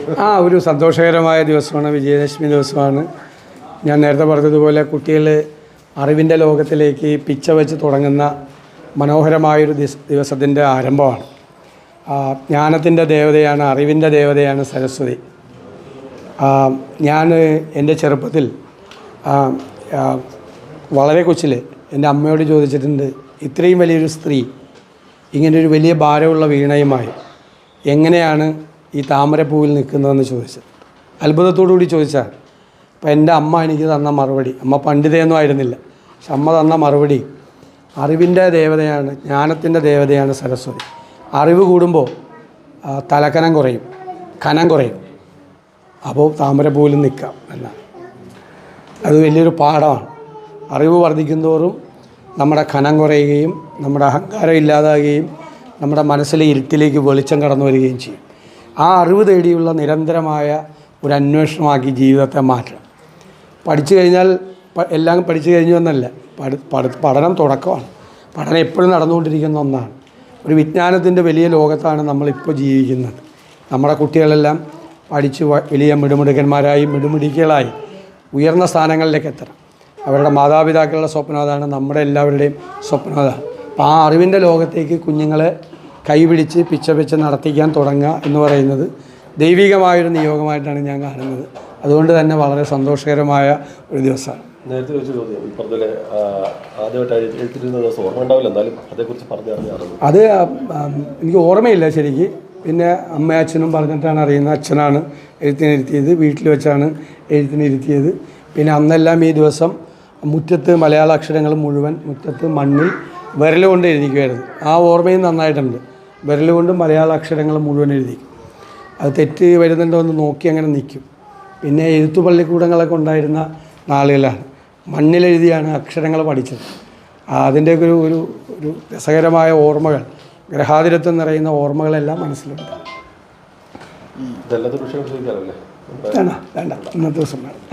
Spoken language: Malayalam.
ഒരു സന്തോഷകരമായ ദിവസമാണ്, വിജയദശമി ദിവസമാണ്. ഞാൻ നേരത്തെ പറഞ്ഞതുപോലെ കുട്ടികൾ അറിവിൻ്റെ ലോകത്തിലേക്ക് പിച്ച വെച്ച് തുടങ്ങുന്ന മനോഹരമായൊരു ദിവസത്തിൻ്റെ ആരംഭമാണ്. ജ്ഞാനത്തിൻ്റെ ദേവതയാണ്, അറിവിൻ്റെ ദേവതയാണ് സരസ്വതി. ഞാൻ എൻ്റെ ചെറുപ്പത്തിൽ വളരെ കൊച്ചിൽ എൻ്റെ അമ്മയോട് ചോദിച്ചിട്ടുണ്ട്, ഇത്രയും വലിയൊരു സ്ത്രീ ഇങ്ങനൊരു വലിയ ഭാരമുള്ള വീണയുമായി എങ്ങനെയാണ് ഈ താമരപ്പൂവിൽ നിൽക്കുന്നതെന്ന് ചോദിച്ചത്. അത്ഭുതത്തോടുകൂടി ചോദിച്ചാൽ അപ്പം എൻ്റെ അമ്മ എനിക്ക് തന്ന മറുപടി, അമ്മ പണ്ഡിതയൊന്നും ആയിരുന്നില്ല, പക്ഷെ അമ്മ തന്ന മറുപടി, അറിവിൻ്റെ ദേവതയാണ്, ജ്ഞാനത്തിൻ്റെ ദേവതയാണ് സരസ്വതി. അറിവ് കൂടുമ്പോൾ തലക്കനം കുറയും, കനം കുറയും, അപ്പോൾ താമരപ്പൂവിൽ നിൽക്കാം എന്നാണ്. അത് വലിയൊരു പാഠമാണ്. അറിവ് വർദ്ധിക്കുന്തോറും നമ്മുടെ കനം കുറയുകയും നമ്മുടെ അഹങ്കാരം ഇല്ലാതാകുകയും നമ്മുടെ മനസ്സിലെ ഇരുട്ടിലേക്ക് വെളിച്ചം കടന്നു വരികയും ചെയ്യും. ആ അറിവ് തേടിയുള്ള നിരന്തരമായ ഒരു അന്വേഷണമാക്കി ജീവിതത്തെ മാറ്റണം. പഠിച്ചു കഴിഞ്ഞാൽ എല്ലാം പഠിച്ചു കഴിഞ്ഞു എന്നല്ല, പഠനം തുടക്കമാണ്. പഠനം എപ്പോഴും നടന്നുകൊണ്ടിരിക്കുന്ന ഒന്നാണ്. ഒരു വിജ്ഞാനത്തിൻ്റെ വലിയ ലോകത്താണ് നമ്മളിപ്പോൾ ജീവിക്കുന്നത്. നമ്മുടെ കുട്ടികളെല്ലാം പഠിച്ച് വലിയ മിടുമിടുക്കന്മാരായി മിടുമിടുക്കികളായി ഉയർന്ന സ്ഥാനങ്ങളിലേക്ക് എത്തണം. അവരുടെ മാതാപിതാക്കളുടെ സ്വപ്നം അതാണ്, നമ്മുടെ എല്ലാവരുടെയും സ്വപ്നം അതാണ്. അപ്പോൾ ആ അറിവിൻ്റെ ലോകത്തേക്ക് കുഞ്ഞുങ്ങളെ കൈപിടിച്ച് പിച്ച നടത്തിക്കാൻ തുടങ്ങുക എന്ന് പറയുന്നത് ദൈവികമായൊരു നിയോഗമായിട്ടാണ് ഞാൻ കാണുന്നത്. അതുകൊണ്ട് തന്നെ വളരെ സന്തോഷകരമായ ഒരു ദിവസമാണ്. നേരത്തെ ചോദിച്ച ചോദ്യം ഈ പറഞ്ഞ ആദ്യമായിട്ട് എഴുത്തിരുന്ന ദിവസം ഓർമ്മ ഉണ്ടാവില്ല, എന്നാലും അതേക്കുറിച്ച് പറഞ്ഞു. അത് എനിക്ക് ഓർമ്മയില്ല ശരിക്ക്. പിന്നെ അമ്മയും അച്ഛനും പറഞ്ഞിട്ടാണ് അറിയുന്നത്. അച്ഛനാണ് എഴുത്തിനിരുത്തിയത്, വീട്ടിൽ വെച്ചാണ് എഴുത്തിനിരുത്തിയത്. പിന്നെ അന്നെല്ലാം ഈ ദിവസം മുറ്റത്ത് മലയാള അക്ഷരങ്ങൾ മുഴുവൻ മുറ്റത്ത് മണ്ണിൽ വിരലുകൊണ്ട് എഴുതിക്കുമായിരുന്നു. ആ ഓർമ്മയും നന്നായിട്ടുണ്ട്. വിരലുകൊണ്ട് മലയാള അക്ഷരങ്ങൾ മുഴുവൻ എഴുതിക്കും. അത് തെറ്റ് വരുന്നുണ്ടോ എന്ന് നോക്കി അങ്ങനെ നിൽക്കും. പിന്നെ എഴുത്തു പള്ളിക്കൂടങ്ങളൊക്കെ ഉണ്ടായിരുന്ന നാളുകളാണ്. മണ്ണിലെഴുതിയാണ് അക്ഷരങ്ങൾ പഠിച്ചത്. അതിൻ്റെയൊക്കെ ഒരു രസകരമായ ഓർമ്മകൾ, ഗ്രഹാതിരത്വം നിറയുന്ന ഓർമ്മകളെല്ലാം മനസ്സിലുണ്ട്. വേണ്ട ഇന്നത്തെ ദിവസം വേണം.